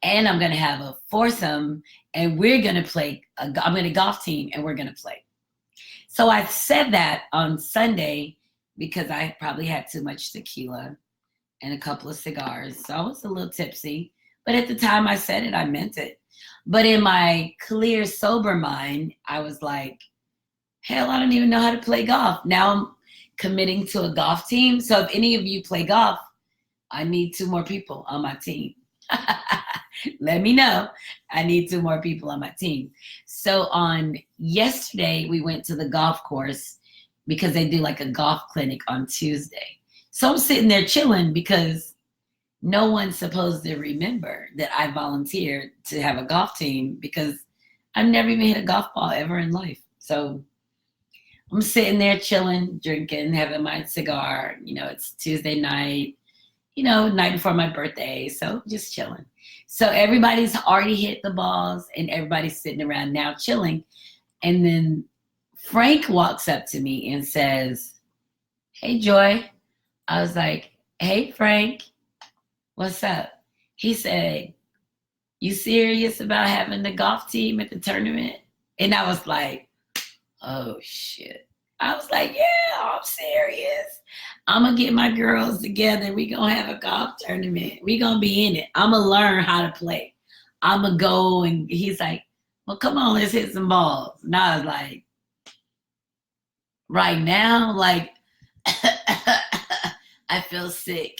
And I'm going to have a foursome, and we're going to play. I'm going to golf team, and we're going to play. So I said that on Sunday because I probably had too much tequila and a couple of cigars. So I was a little tipsy. But at the time I said it, I meant it. But in my clear, sober mind, I was like, hell, I don't even know how to play golf. Now I'm committing to a golf team. So if any of you play golf, I need 2 more people on my team. Let me know. I need 2 more people on my team. So on yesterday, we went to the golf course because they do like a golf clinic on Tuesday. So I'm sitting there chilling because no one's supposed to remember that I volunteered to have a golf team because I've never even hit a golf ball ever in life. So I'm sitting there chilling, drinking, having my cigar. It's Tuesday night, night before my birthday. So just chilling. So everybody's already hit the balls and everybody's sitting around now chilling. And then Frank walks up to me and says, hey, Joy. I was like, hey, Frank, what's up? He said, you serious about having the golf team at the tournament? And I was like, oh, shit. I was like, yeah, I'm serious. I'm going to get my girls together. We going to have a golf tournament. We going to be in it. I'm going to learn how to play. I'm going to go. And he's like, well, come on, let's hit some balls. And I was like, right now, like, I feel sick.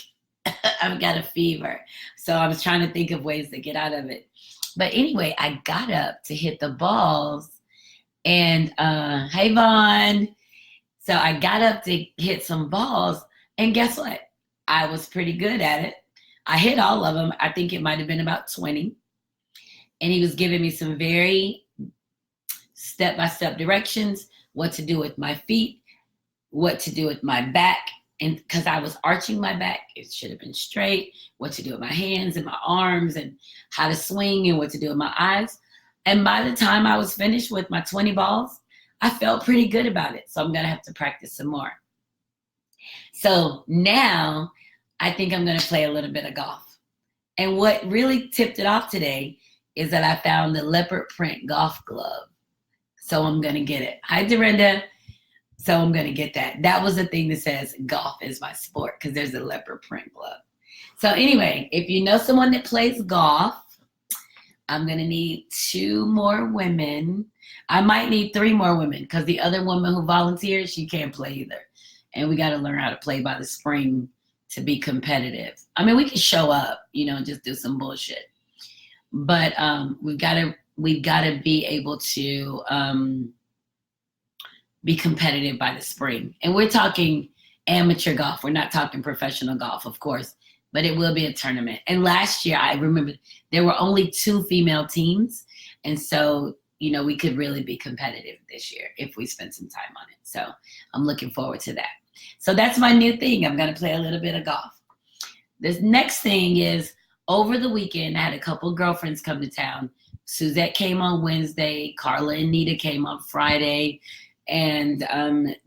I've got a fever. So I was trying to think of ways to get out of it. But anyway, I got up to hit the balls. And hey, Vaughn. So I got up to hit some balls. And guess what? I was pretty good at it. I hit all of them. I think it might have been about 20. And he was giving me some very step-by-step directions, what to do with my feet, what to do with my back. And because I was arching my back, it should have been straight, what to do with my hands and my arms and how to swing and what to do with my eyes. And by the time I was finished with my 20 balls, I felt pretty good about it. So I'm going to have to practice some more. So now I think I'm going to play a little bit of golf. And what really tipped it off today is that I found the leopard print golf glove. So I'm going to get it. Hi, Dorinda. So I'm going to get that. That was the thing that says golf is my sport because there's a leopard print glove. So anyway, if you know someone that plays golf, I'm going to need 2 more women. I might need 3 more women because the other woman who volunteers, she can't play either. And we got to learn how to play by the spring to be competitive. I mean, we can show up, and just do some bullshit. But we've got to be able to be competitive by the spring. And we're talking amateur golf. We're not talking professional golf, of course, but it will be a tournament. And last year, I remember there were only 2 female teams. And so, we could really be competitive this year if we spend some time on it. So I'm looking forward to that. So that's my new thing. I'm going to play a little bit of golf. This next thing is over the weekend, I had a couple girlfriends come to town. Suzette came on Wednesday. Carla and Nita came on Friday. And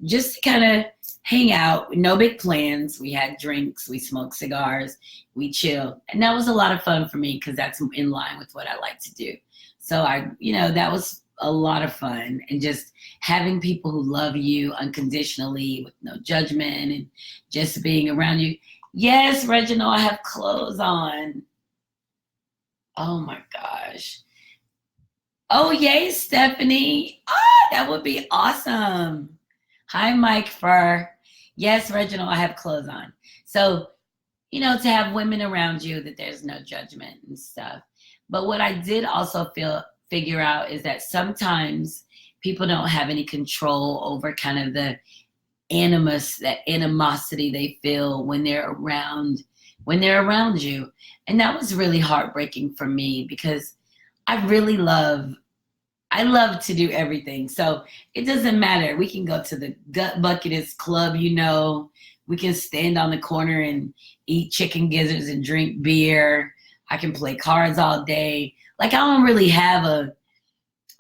just to kind of hang out, no big plans. We had drinks, we smoked cigars, we chilled. And that was a lot of fun for me because that's in line with what I like to do. So that was a lot of fun. And just having people who love you unconditionally with no judgment and just being around you. Yes, Reginald, I have clothes on. Oh my gosh. Oh, yay, Stephanie. That would be awesome. Hi, Mike Fur. Yes, Reginald, I have clothes on. So, to have women around you that there's no judgment and stuff. But what I did also figure out is that sometimes people don't have any control over kind of the animosity they feel when they're around you. And that was really heartbreaking for me because I love to do everything. So it doesn't matter. We can go to the Gut Bucketist Club, we can stand on the corner and eat chicken gizzards and drink beer. I can play cards all day. Like I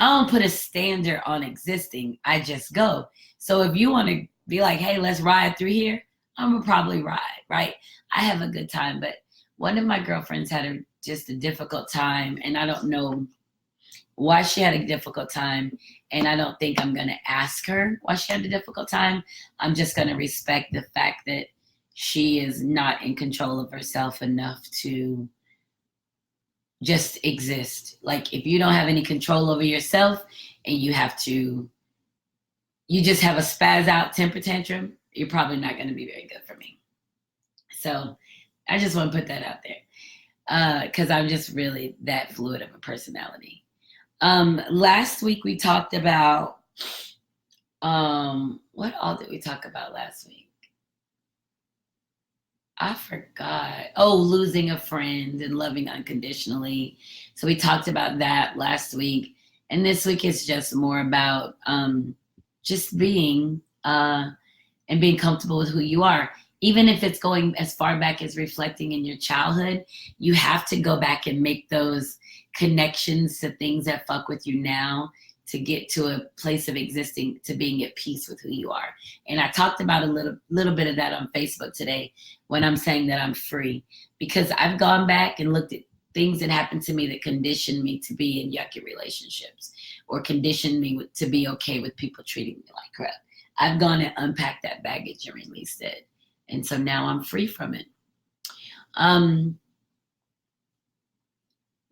don't put a standard on existing. I just go. So if you want to be like, hey, let's ride through here, I'm gonna probably ride, right? I have a good time, but one of my girlfriends had just a difficult time, and I don't know why she had a difficult time, and I don't think I'm going to ask her why she had a difficult time. I'm just going to respect the fact that she is not in control of herself enough to just exist. Like if you don't have any control over yourself and you just have a spaz out temper tantrum, you're probably not going to be very good for me. So I just want to put that out there because I'm just really that fluid of a personality. Last week we talked about, what all did we talk about last week? I forgot. Oh, losing a friend and loving unconditionally. So we talked about that last week. And this week is just more about just being and being comfortable with who you are. Even if it's going as far back as reflecting in your childhood, you have to go back and make those connections to things that fuck with you now to get to a place of existing, to being at peace with who you are. And I talked about a little bit of that on Facebook today when I'm saying that I'm free, because I've gone back and looked at things that happened to me that conditioned me to be in yucky relationships or conditioned me to be okay with people treating me like crap. I've gone and unpacked that baggage and released it. And so now I'm free from it.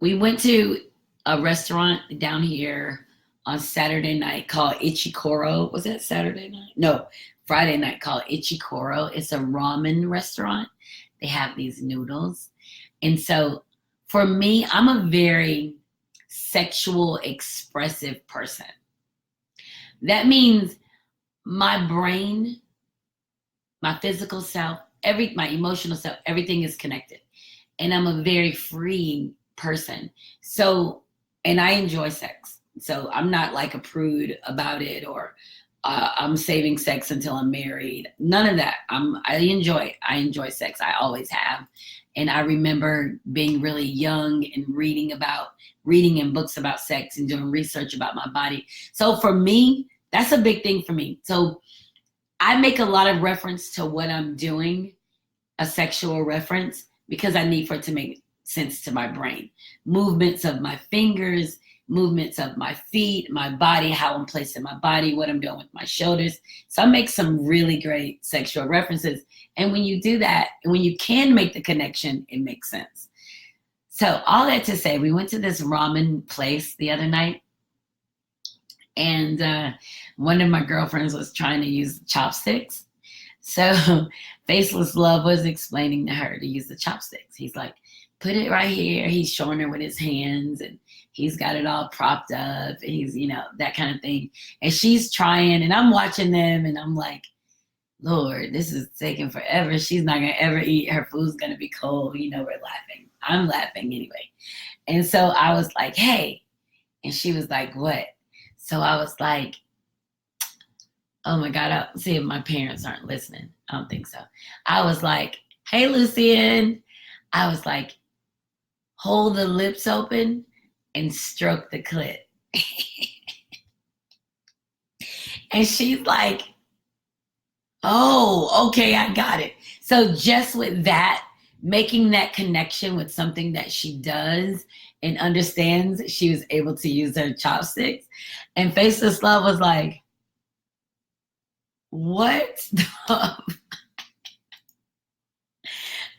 We went to a restaurant down here on Saturday night called Ichikoro. Was that Saturday night? No, Friday night called Ichikoro. It's a ramen restaurant. They have these noodles. And so for me, I'm a very sexual, expressive person. That means my brain, my physical self, my emotional self, everything is connected. And I'm a very free person. So, and I enjoy sex. So I'm not like a prude about it or I'm saving sex until I'm married. None of that. I enjoy sex. I always have. And I remember being really young and reading in books about sex and doing research about my body. So for me, that's a big thing for me. So I make a lot of reference to what I'm doing, a sexual reference, because I need for it to make sense to my brain. Movements of my fingers, movements of my feet, my body, how I'm placing my body, what I'm doing with my shoulders. So I make some really great sexual references. And when you do that, and when you can make the connection, it makes sense. So all that to say, we went to this ramen place the other night, and one of my girlfriends was trying to use chopsticks. So Faceless Love was explaining to her to use the chopsticks. He's like, put it right here. He's showing her with his hands, and he's got it all propped up. And he's, that kind of thing. And she's trying, and I'm watching them, and I'm like, Lord, this is taking forever. She's not going to ever eat. Her food's going to be cold. We're laughing. I'm laughing anyway. And so I was like, hey. And she was like, what? So I was like, oh my God, I'll see if my parents aren't listening. I don't think so. I was like, hey, Lucian. I was like, hold the lips open and stroke the clit. And she's like, oh, okay, I got it. So just with that, making that connection with something that she does and understands, she was able to use her chopsticks. And Faceless Love was like, what?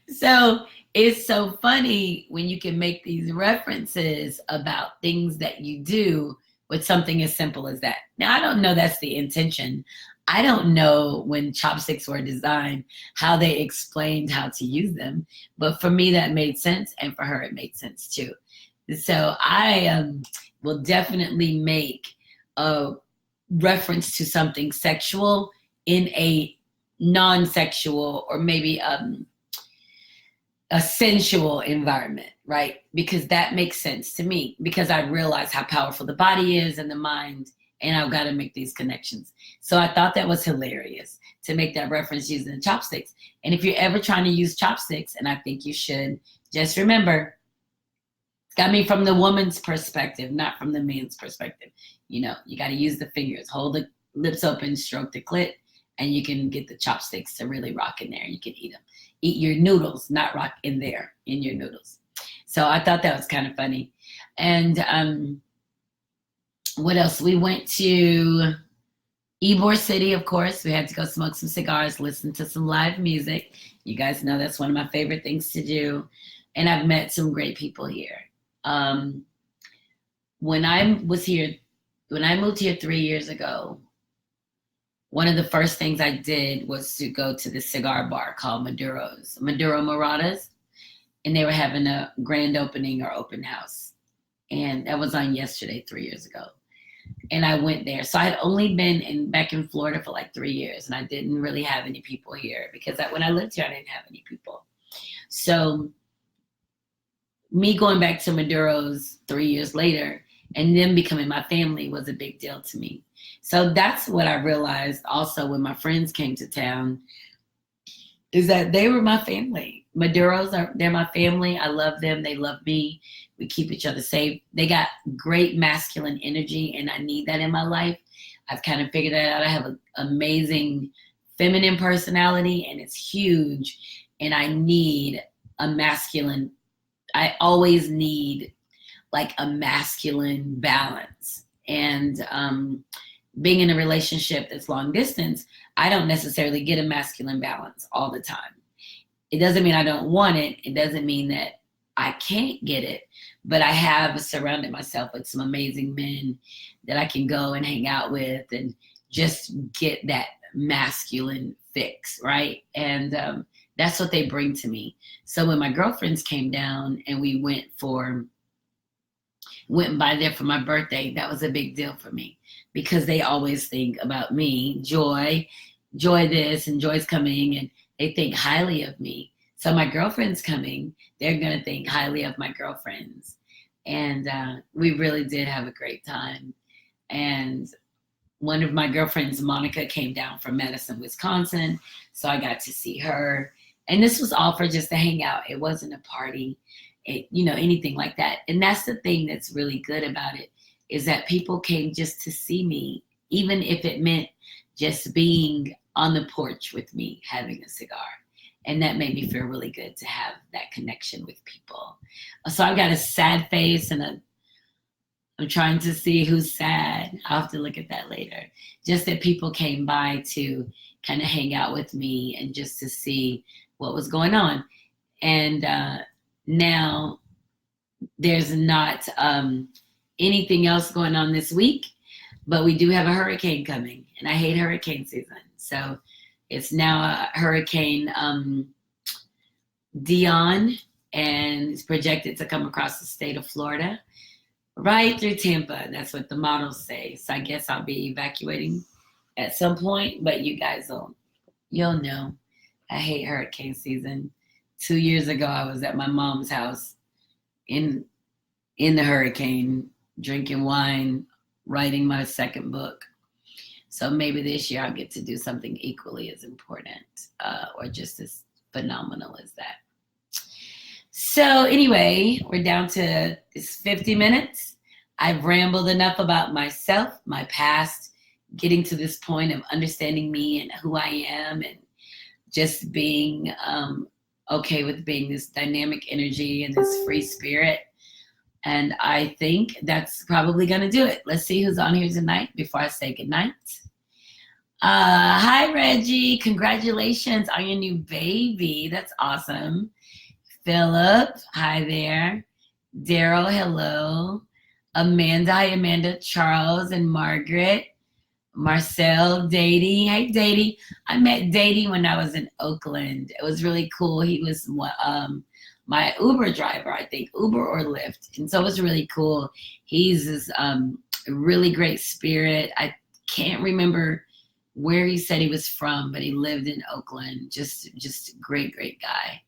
So it's so funny when you can make these references about things that you do with something as simple as that. Now, I don't know that's the intention. I don't know when chopsticks were designed, how they explained how to use them. But for me, that made sense. And for her, it made sense too. So I will definitely make a reference to something sexual in a non-sexual or maybe a sensual environment, right? Because that makes sense to me, because I realize how powerful the body is and the mind, and I've got to make these connections. So I thought that was hilarious to make that reference using chopsticks. And if you're ever trying to use chopsticks, and I think you should, just remember, it's got me from the woman's perspective, not from the man's perspective. You got to use the fingers, hold the lips open, stroke the clit, and you can get the chopsticks to really rock in there. You can eat them. Eat your noodles, not rock in there, in your noodles. So I thought that was kind of funny. And what else? We went to Ybor City, of course. We had to go smoke some cigars, listen to some live music. You guys know that's one of my favorite things to do. And I've met some great people here. When I moved here 3 years ago, one of the first things I did was to go to this cigar bar called Maduro Muradas, and they were having a grand opening or open house. And that was on yesterday, 3 years ago. And I went there. So I had only been back in Florida for like 3 years, and I didn't really have any people here because when I lived here, I didn't have any people. So me going back to Maduro's 3 years later and them becoming my family was a big deal to me. So that's what I realized also when my friends came to town, is that they were my family. Maduro's they're my family. I love them. They love me. We keep each other safe. They got great masculine energy, and I need that in my life. I've kind of figured that out. I have an amazing feminine personality, and it's huge. And I need a masculine. I always need like a masculine balance. And being in a relationship that's long distance, I don't necessarily get a masculine balance all the time. It doesn't mean I don't want it. It doesn't mean that I can't get it. But I have surrounded myself with some amazing men that I can go and hang out with and just get that masculine fix, right? And that's what they bring to me. So when my girlfriends came down and we went by there for my birthday, that was a big deal for me because they always think about me, Joy this, and Joy's coming, and they think highly of me. So my girlfriend's coming, they're going to think highly of my girlfriends. And we really did have a great time. And one of my girlfriends, Monica, came down from Madison, Wisconsin. So I got to see her. And this was all for just to hang out. It wasn't a party, anything like that. And that's the thing that's really good about it, is that people came just to see me, even if it meant just being on the porch with me, having a cigar. And that made me feel really good to have that connection with people. So I've got a sad face and I'm trying to see who's sad. I'll have to look at that later. Just that people came by to kind of hang out with me and just to see what was going on. And now there's not anything else going on this week, but we do have a hurricane coming, and I hate hurricane season. So it's now a hurricane Dion, and it's projected to come across the state of Florida, right through Tampa. That's what the models say. So I guess I'll be evacuating at some point, but you'll know. I hate hurricane season. 2 years ago, I was at my mom's house in the hurricane, drinking wine, writing my second book. So maybe this year I'll get to do something equally as important or just as phenomenal as that. So anyway, we're down to 50 minutes. I've rambled enough about myself, my past, getting to this point of understanding me and who I am, and just being okay with being this dynamic energy and this free spirit. And I think that's probably going to do it. Let's see who's on here tonight before I say goodnight. Hi, Reggie. Congratulations on your new baby. That's awesome. Philip, hi there. Daryl, hello. Amanda, hi, Amanda. Charles and Margaret. Marcel, Dady. Hey, Dady. I met Dady when I was in Oakland. It was really cool. He was my Uber driver, I think, Uber or Lyft. And so it was really cool. He's this really great spirit. I can't remember where he said he was from, but he lived in Oakland. Just a great, great guy.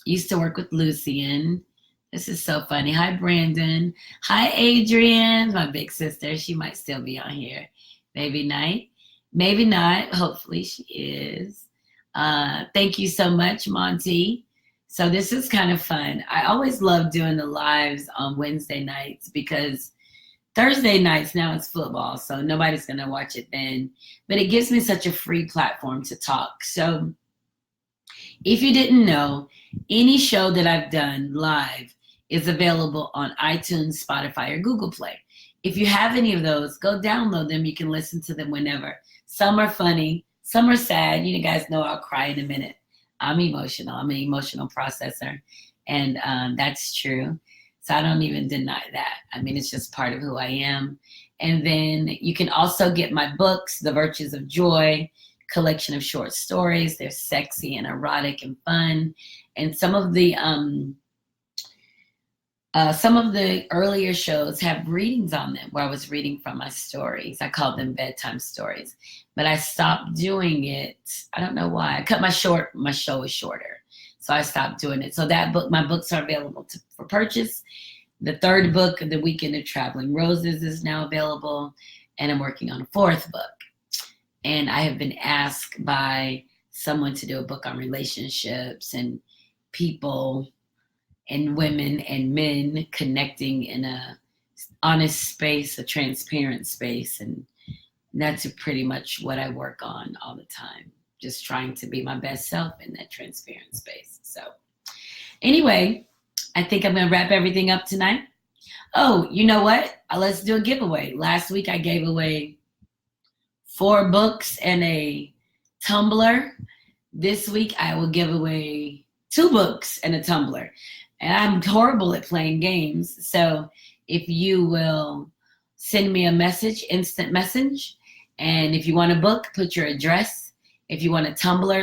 Used to work with Lucian. This is so funny. Hi, Brandon. Hi, Adrian, my big sister. She might still be on here. Maybe not. Hopefully she is. Thank you so much, Monty. So this is kind of fun. I always love doing the lives on Wednesday nights because Thursday nights now it's football, so nobody's going to watch it then. But it gives me such a free platform to talk. So if you didn't know, any show that I've done live is available on iTunes, Spotify, or Google Play. If you have any of those, go download them. You can listen to them whenever. Some are funny, some are sad. You guys know I'll cry in a minute. I'm emotional. I'm an emotional processor, and that's true. So I don't even deny that. I mean, it's just part of who I am. And then you can also get my books, The Virtues of Joy, collection of short stories. They're sexy and erotic and fun. And some of the earlier shows have readings on them where I was reading from my stories. I called them bedtime stories, but I stopped doing it. I don't know why. I cut my show is shorter. So I stopped doing it. So my books are available for purchase. The third book, The Weekend of Traveling Roses, is now available. And I'm working on a fourth book. And I have been asked by someone to do a book on relationships and people and women and men connecting in a honest space, a transparent space. And that's pretty much what I work on all the time. Just trying to be my best self in that transparent space. So anyway, I think I'm going to wrap everything up tonight. Oh, you know what? Let's do a giveaway. Last week I gave away 4 books and a tumbler. This week I will give away 2 books and a tumbler. And I'm horrible at playing games. So if you will send me a message, instant message, and if you want a book, put your address. If you want a tumbler,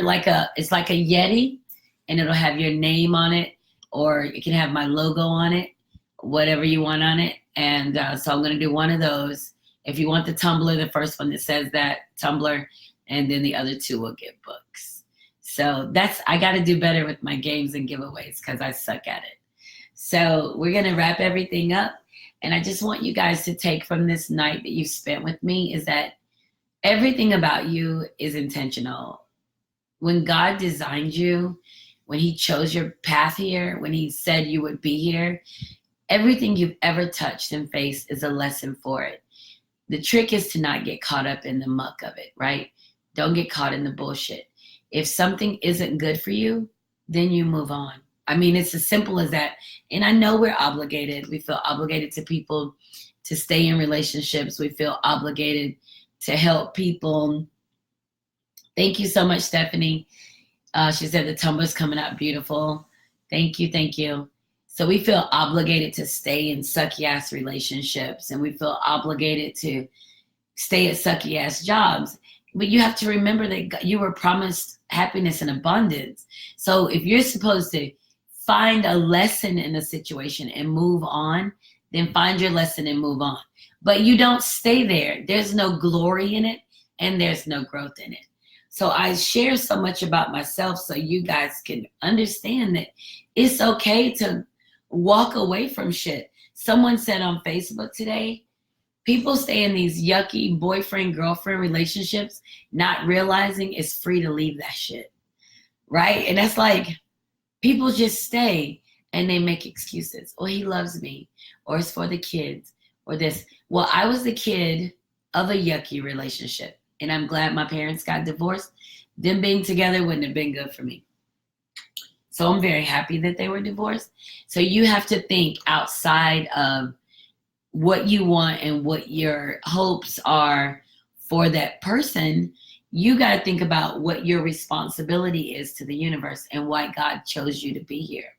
it's like a Yeti, and it'll have your name on it, or it can have my logo on it, whatever you want on it. And so I'm going to do one of those. If you want the tumbler, the first one that says that tumbler, and then the other 2 will get books. So I got to do better with my games and giveaways because I suck at it. So we're going to wrap everything up. And I just want you guys to take from this night that you've spent with me is that everything about you is intentional. When God designed you, when he chose your path here, when he said you would be here, everything you've ever touched and faced is a lesson for it. The trick is to not get caught up in the muck of it, right? Don't get caught in the bullshit. If something isn't good for you, then you move on. I mean, it's as simple as that. And I know we're obligated. We feel obligated to people to stay in relationships. We feel obligated to help people. Thank you so much, Stephanie. She said the tumbler's coming out beautiful. Thank you, thank you. So we feel obligated to stay in sucky ass relationships, and we feel obligated to stay at sucky ass jobs. But you have to remember that you were promised happiness and abundance. So if you're supposed to find a lesson in a situation and move on, then find your lesson and move on. But you don't stay there. There's no glory in it, and there's no growth in it. So I share so much about myself so you guys can understand that it's okay to walk away from shit. Someone said on Facebook today, people stay in these yucky boyfriend-girlfriend relationships, not realizing it's free to leave that shit, right? And that's like, people just stay and they make excuses. Or he loves me, or it's for the kids, or this. Well, I was the kid of a yucky relationship, and I'm glad my parents got divorced. Them being together wouldn't have been good for me. So I'm very happy that they were divorced. So you have to think outside of what you want and what your hopes are for that person. You got to think about what your responsibility is to the universe and why God chose you to be here.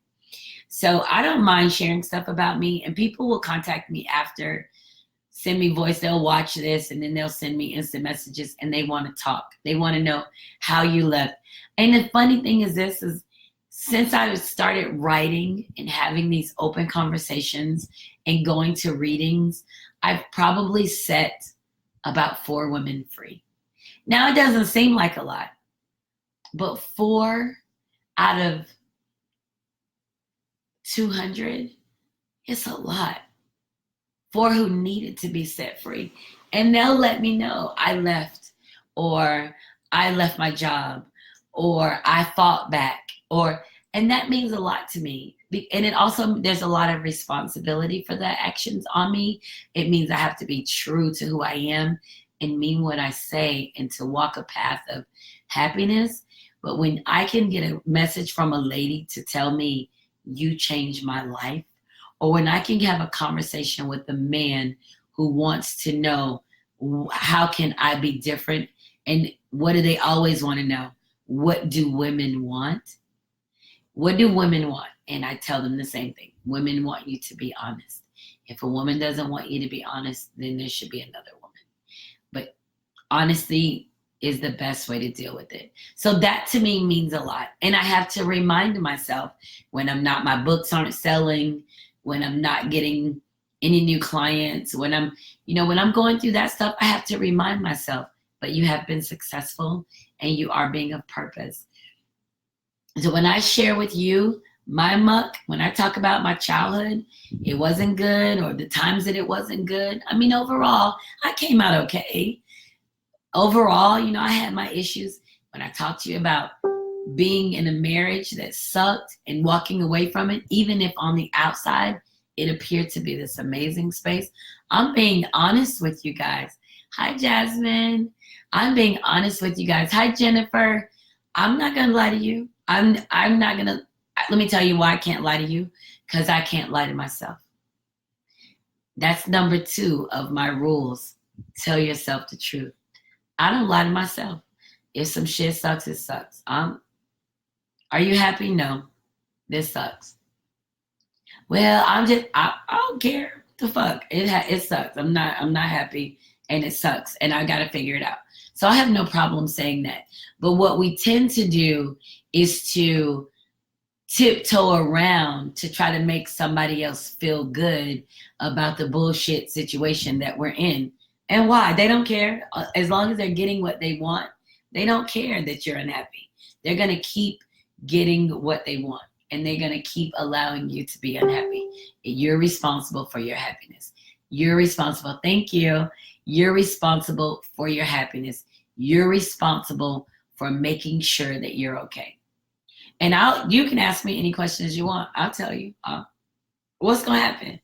So I don't mind sharing stuff about me, and people will contact me after, send me voice, they'll watch this, and then they'll send me instant messages, and they want to talk. They want to know how you left. And the funny thing is this is, since I started writing and having these open conversations and going to readings, I've probably set about 4 women free. Now, it doesn't seem like a lot, but 4 out of 200, it's a lot. 4 who needed to be set free. And they'll let me know I left, or I left my job, or I fought back, and that means a lot to me. And it also, there's a lot of responsibility for the actions on me. It means I have to be true to who I am and mean what I say, and to walk a path of happiness. But when I can get a message from a lady to tell me, you changed my life, or when I can have a conversation with a man who wants to know, how can I be different? And what do they always want to know? What do women want? What do women want? And I tell them the same thing. Women want you to be honest. If a woman doesn't want you to be honest, then there should be another woman. But honesty is the best way to deal with it. So that to me means a lot. And I have to remind myself when my books aren't selling, when I'm not getting any new clients, when I'm going through that stuff, I have to remind myself, but you have been successful and you are being of purpose. So when I share with you my muck, when I talk about my childhood, it wasn't good, or the times that it wasn't good. I mean, overall, I came out okay. Overall, I had my issues. When I talk to you about being in a marriage that sucked and walking away from it, even if on the outside it appeared to be this amazing space, I'm being honest with you guys. Hi, Jasmine. I'm being honest with you guys. Hi, Jennifer. I'm not going to lie to you. I'm not going to. Let me tell you why I can't lie to you, because I can't lie to myself. That's number 2 of my rules. Tell yourself the truth. I don't lie to myself. If some shit sucks, it sucks. Are you happy? No. This sucks. Well, I don't care. What the fuck? It sucks. I'm not happy, and it sucks, and I got to figure it out. So I have no problem saying that. But what we tend to do is to tiptoe around to try to make somebody else feel good about the bullshit situation that we're in. And why? They don't care. As long as they're getting what they want, they don't care that you're unhappy. They're going to keep getting what they want, and they're going to keep allowing you to be unhappy. You're responsible for your happiness. You're responsible. Thank you. You're responsible for your happiness. You're responsible for making sure that you're okay. And you can ask me any questions you want. I'll tell you. What's going to happen?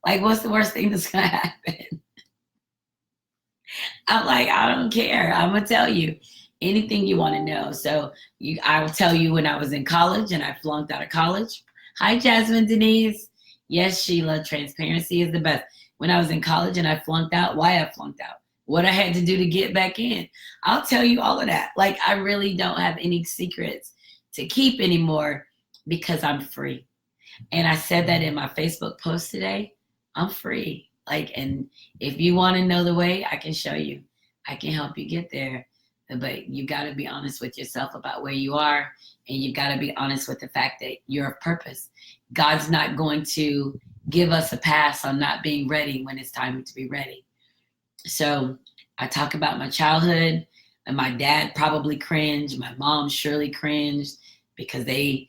Like, what's the worst thing that's going to happen? I'm like, I don't care. I'm going to tell you anything you want to know. So I will tell you when I was in college and I flunked out of college. Hi, Jasmine Denise. Yes, Sheila, transparency is the best. When I was in college and I flunked out, why I flunked out, what I had to do to get back in. I'll tell you all of that. Like, I really don't have any secrets to keep anymore because I'm free. And I said that in my Facebook post today. I'm free. Like, and if you want to know the way, I can show you. I can help you get there. But you got to be honest with yourself about where you are. And you got to be honest with the fact that you're of purpose. God's not going to give us a pass on not being ready when it's time to be ready. So I talk about my childhood, and my dad probably cringed. My mom surely cringed because they,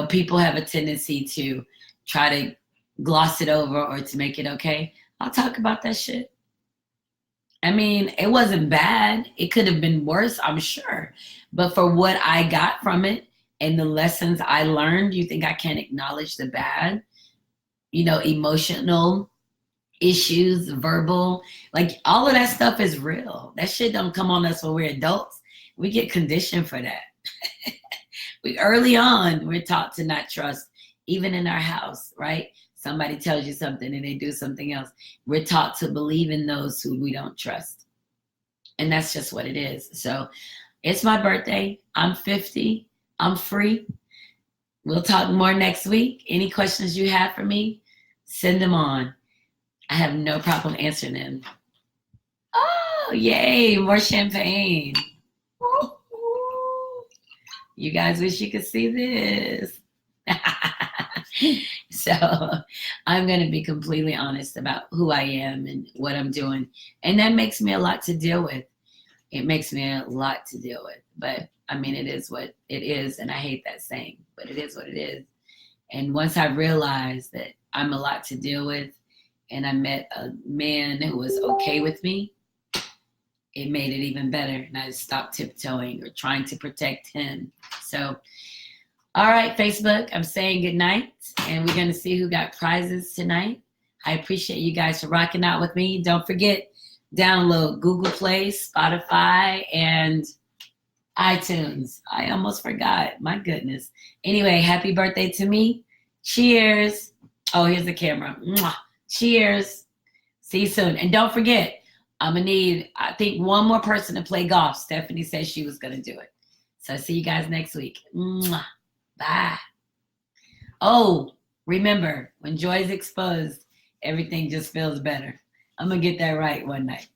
people have a tendency to try to gloss it over or to make it okay. I'll talk about that shit. I mean, it wasn't bad. It could have been worse, I'm sure. But for what I got from it and the lessons I learned, you think I can't acknowledge the bad? Emotional issues, verbal, like all of that stuff is real. That shit don't come on us when we're adults. We get conditioned for that. We early on, we're taught to not trust, even in our house, right? Somebody tells you something and they do something else. We're taught to believe in those who we don't trust. And that's just what it is. So it's my birthday. I'm 50. I'm free. We'll talk more next week. Any questions you have for me, send them on. I have no problem answering them. Oh, yay, more champagne. You guys wish you could see this. So I'm going to be completely honest about who I am and what I'm doing. And that makes me a lot to deal with. It makes me a lot to deal with. But I mean, it is what it is. And I hate that saying, but it is what it is. And once I realized that I'm a lot to deal with, and I met a man who was okay with me, it made it even better. And I stopped tiptoeing or trying to protect him. So, all right, Facebook, I'm saying good night. And we're going to see who got prizes tonight. I appreciate you guys for rocking out with me. Don't forget, download Google Play, Spotify, and iTunes. I almost forgot. My goodness. Anyway, happy birthday to me. Cheers. Oh, here's the camera. Mwah. Cheers. See you soon. And don't forget, I'm going to need, I think, one more person to play golf. Stephanie said she was going to do it. So see you guys next week. Mwah. Bye. Oh, remember, when joy is exposed, everything just feels better. I'm going to get that right one night.